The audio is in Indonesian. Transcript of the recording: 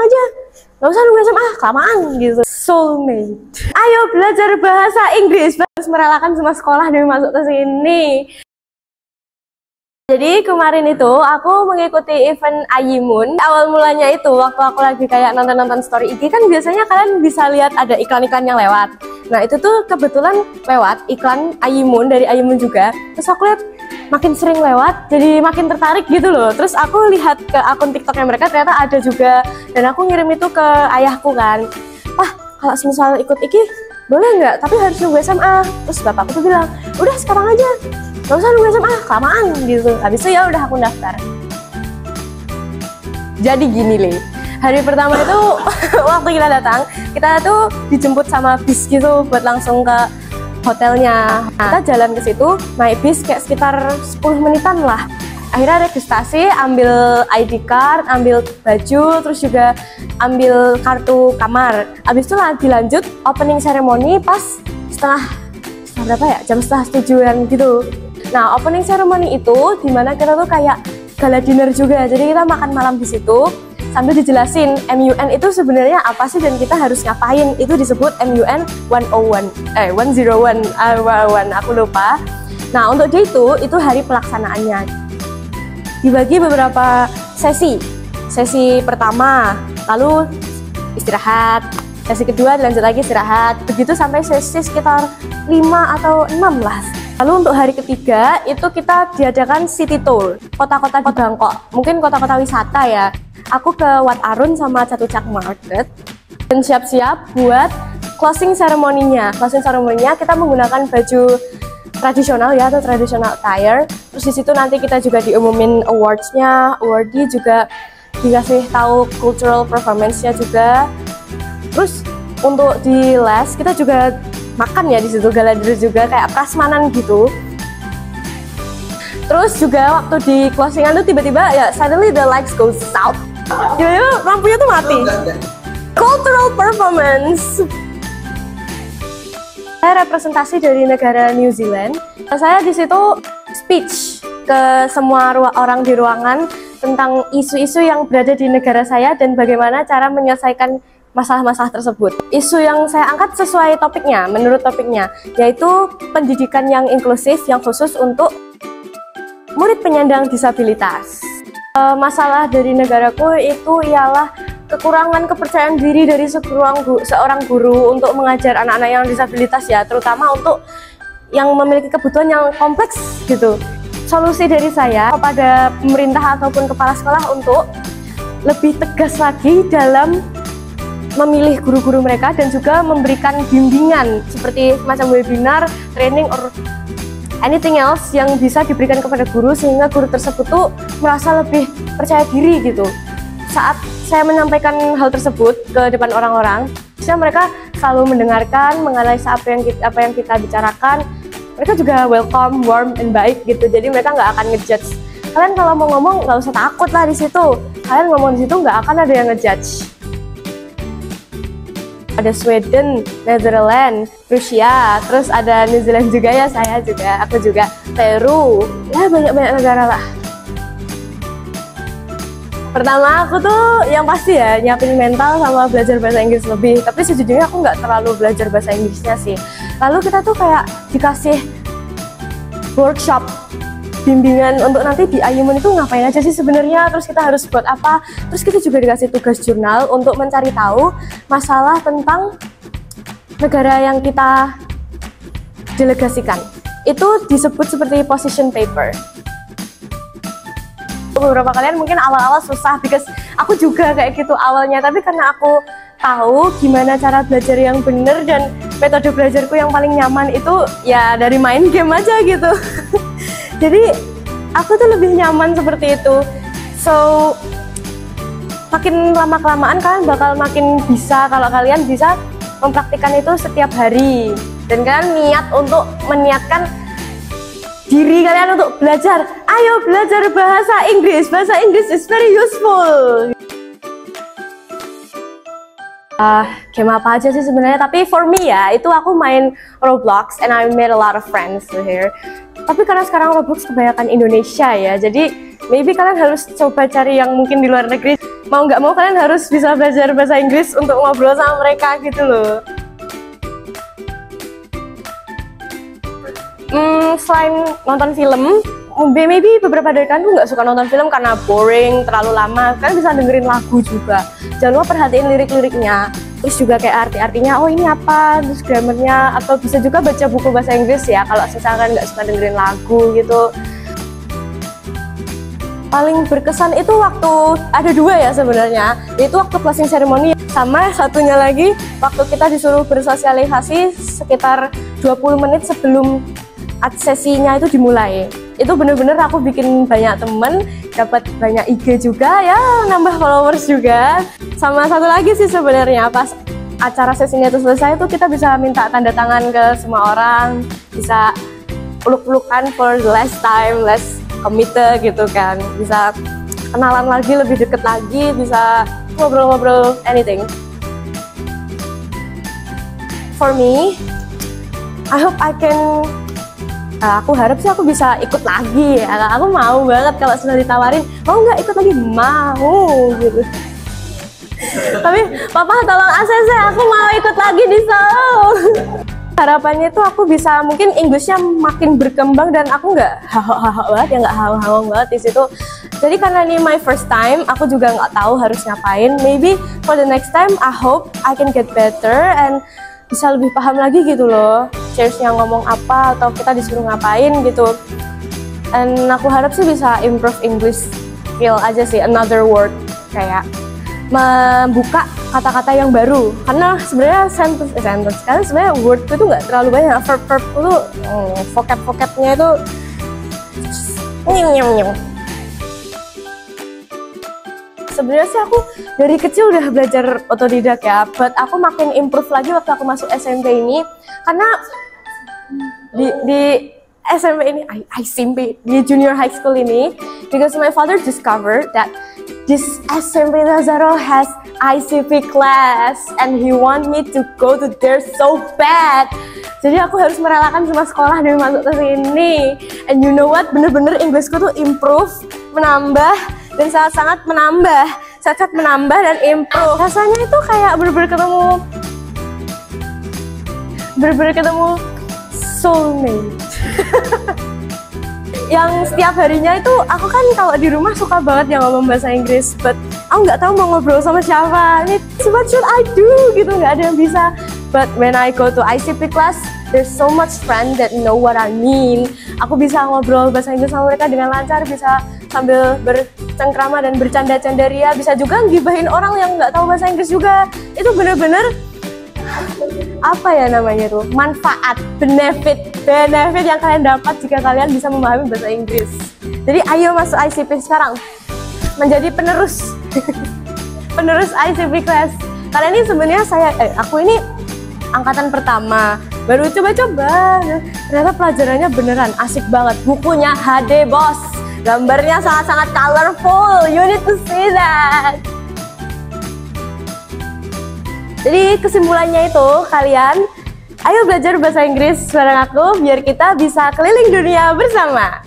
aja, nggak usah nunggu SMA, kelamaan gitu. Soulmate. Ayo belajar bahasa Inggris, harus merelakan semua sekolah demi masuk ke sini. Jadi kemarin itu aku mengikuti event Ayimun. Awal mulanya itu waktu aku lagi kayak nonton story IG, kan biasanya kalian bisa lihat ada iklan-iklan yang lewat. Nah itu tuh kebetulan lewat iklan Ayimun dari Ayimun juga. Terus aku lihat makin sering lewat, jadi makin tertarik gitu loh. Terus aku lihat ke akun TikToknya mereka, ternyata ada juga. Dan aku ngirim itu ke ayahku kan. Wah, kalau misal ikut iki boleh nggak? Tapi harus nunggu SMA. Terus bapakku tuh bilang, udah sekarang aja, nggak usah nunggu SMA, kelamaan gitu. Habis itu ya udah aku daftar. Jadi gini Le, hari pertama itu waktu kita datang, kita tuh dijemput sama bis gitu buat langsung ke hotelnya. Kita jalan ke situ, naik bis kayak sekitar 10 menitan lah. Akhirnya registrasi, ambil ID card, ambil baju, terus juga ambil kartu kamar. Habis itu dilanjut opening ceremony pas setengah berapa ya? Jam setengah 7-an gitu. Nah, opening ceremony itu dimana kita tuh kayak gala dinner juga. Jadi kita makan malam di situ sambil dijelasin MUN itu sebenarnya apa sih dan kita harus ngapain. Itu disebut MUN 101, 101, aku lupa. Nah, untuk dia itu hari pelaksanaannya. Dibagi beberapa sesi. Sesi pertama, lalu istirahat. Sesi kedua dilanjut lagi istirahat. Begitu sampai sesi sekitar 5 atau 6 lah. Lalu untuk hari ketiga itu kita diadakan city tour, kota-kota di Bangkok. Mungkin kota-kota wisata ya. Aku ke Wat Arun sama Chatuchak Market dan siap-siap buat closing ceremony-nya. Closing ceremony-nya kita menggunakan baju tradisional ya, atau traditional attire. Terus di situ nanti kita juga diumumin awards-nya, awardee juga dikasih tahu cultural performance-nya juga. Terus untuk di les kita juga makan ya di situ, gala dinner juga kayak prasmanan gitu. Terus juga waktu di closingan tuh tiba-tiba ya suddenly the lights go out. Tiba-tiba lampunya tuh mati. Cultural performance. Saya representasi dari negara New Zealand. Saya di situ speech ke semua orang di ruangan tentang isu-isu yang berada di negara saya dan bagaimana cara menyelesaikan masalah-masalah tersebut. Isu yang saya angkat sesuai topiknya, menurut topiknya, yaitu pendidikan yang inklusif yang khusus untuk murid penyandang disabilitas. Masalah dari negaraku itu ialah kekurangan kepercayaan diri dari seorang guru untuk mengajar anak-anak yang disabilitas ya, terutama untuk yang memiliki kebutuhan yang kompleks gitu. Solusi dari saya kepada pemerintah ataupun kepala sekolah untuk lebih tegas lagi dalam memilih guru-guru mereka dan juga memberikan bimbingan seperti semacam webinar, training, or anything else yang bisa diberikan kepada guru sehingga guru tersebut tuh merasa lebih percaya diri gitu. Saat saya menyampaikan hal tersebut ke depan orang-orang, mereka selalu mendengarkan, menganalisa apa yang kita bicarakan. Mereka juga welcome, warm, and baik gitu. Jadi mereka nggak akan ngejudge. Kalian kalau mau ngomong nggak usah takut lah di situ. Kalian ngomong di situ nggak akan ada yang ngejudge. Ada Sweden, Netherlands, Rusia, terus ada New Zealand juga ya, aku juga, Peru, ya banyak-banyak negara lah. Pertama aku tuh yang pasti ya nyiapin mental sama belajar bahasa Inggris lebih. Tapi sejujurnya aku nggak terlalu belajar bahasa Inggrisnya sih. Lalu kita tuh kayak dikasih workshop, bimbingan untuk nanti di Ayimun itu ngapain aja sih sebenarnya. Terus kita harus buat apa. Terus kita juga dikasih tugas jurnal untuk mencari tahu masalah tentang negara yang kita delegasikan. Itu disebut seperti position paper. Beberapa kalian mungkin awal-awal susah, because aku juga kayak gitu awalnya, tapi karena aku tahu gimana cara belajar yang bener dan metode belajarku yang paling nyaman itu ya dari main game aja gitu. Jadi aku tuh lebih nyaman seperti itu. So makin lama-kelamaan kalian bakal makin bisa kalau kalian bisa mempraktikkan itu setiap hari dan kalian niat untuk meniatkan diri kalian untuk belajar. Ayo belajar bahasa Inggris. Bahasa Inggris is very useful. Game apa aja sih sebenarnya? Tapi for me ya, itu aku main Roblox and I made a lot of friends here. Tapi karena sekarang Roblox kebanyakan Indonesia ya, jadi maybe kalian harus coba cari yang mungkin di luar negeri. mau nggak mau kalian harus bisa belajar bahasa Inggris untuk ngobrol sama mereka gitu loh. Selain nonton film, maybe beberapa dari kalian tuh nggak suka nonton film karena boring, terlalu lama. Kalian bisa dengerin lagu juga. Jangan lupa perhatiin lirik-liriknya. Terus juga kayak arti-artinya, oh ini apa, terus grammarnya. Atau bisa juga baca buku bahasa Inggris ya, kalau misalkan nggak suka dengerin lagu gitu. Paling berkesan itu waktu, ada dua ya sebenarnya, yaitu waktu closing ceremony. Sama satunya lagi, waktu kita disuruh bersosialisasi sekitar 20 menit sebelum sesinya itu dimulai. Itu bener-bener aku bikin banyak temen, dapat banyak IG juga ya, nambah followers juga. Sama satu lagi sih sebenarnya, pas acara sesinya itu selesai itu kita bisa minta tanda tangan ke semua orang, bisa peluk-pelukan for the last time, last committed gitu kan, bisa kenalan lagi, lebih deket lagi, bisa ngobrol-ngobrol anything. For me, I hope I can aku harap sih aku bisa ikut lagi ya. Aku mau banget kalau sudah ditawarin, mau nggak ikut lagi? Mau gitu. Tapi papa tolong ACC, aku mau ikut lagi di Solo. Harapannya itu aku bisa mungkin Inggrisnya makin berkembang dan aku nggak haho-haho banget ya, nggak haho-haho banget di situ. Jadi karena ini my first time, aku juga nggak tahu harus ngapain. Maybe for the next time, I hope I can get better and bisa lebih paham lagi gitu loh, cheersnya ngomong apa atau kita disuruh ngapain gitu. Dan aku harap sih bisa improve English skill aja sih, another word, kayak membuka kata-kata yang baru. Karena sebenarnya sentence karena sebenarnya word itu nggak terlalu banyak, verb itu vocabnya itu nyem. Sebenarnya sih aku dari kecil udah belajar otodidak ya, but aku makin improve lagi waktu aku masuk SMP ini, karena di SMP ini, SMP, di junior high school ini, because my father discovered that this SMP Lazaro has ICP class and he want me to go to there so bad. Jadi aku harus merelakan semua sekolah demi masuk ke sini. And you know what? Bener-bener Inggrisku tuh improve, menambah, dan sangat-sangat menambah dan improve. Rasanya itu kayak bener-bener ketemu soulmate. Yang setiap harinya itu aku kan kalau di rumah suka banget yang ngomong bahasa Inggris, but aku nggak tahu mau ngobrol sama siapa. What should I do gitu, nggak ada yang bisa. But when I go to ICP class, there's so much friends that know what I mean. Aku bisa ngobrol bahasa Inggris sama mereka dengan lancar, bisa sambil bercengkrama dan bercanda-canda ria, bisa juga ngibahin orang yang nggak tahu bahasa Inggris juga. Itu bener-bener apa ya namanya tuh, manfaat, benefit yang kalian dapat jika kalian bisa memahami bahasa Inggris. Jadi ayo masuk ICP sekarang, menjadi penerus ICP class. Kalian ini sebenarnya aku ini angkatan pertama, baru coba-coba, ternyata pelajarannya beneran asik banget. Bukunya HD bos, gambarnya sangat-sangat colorful, you need to see that. Jadi kesimpulannya itu, kalian ayo belajar bahasa Inggris bareng aku biar kita bisa keliling dunia bersama.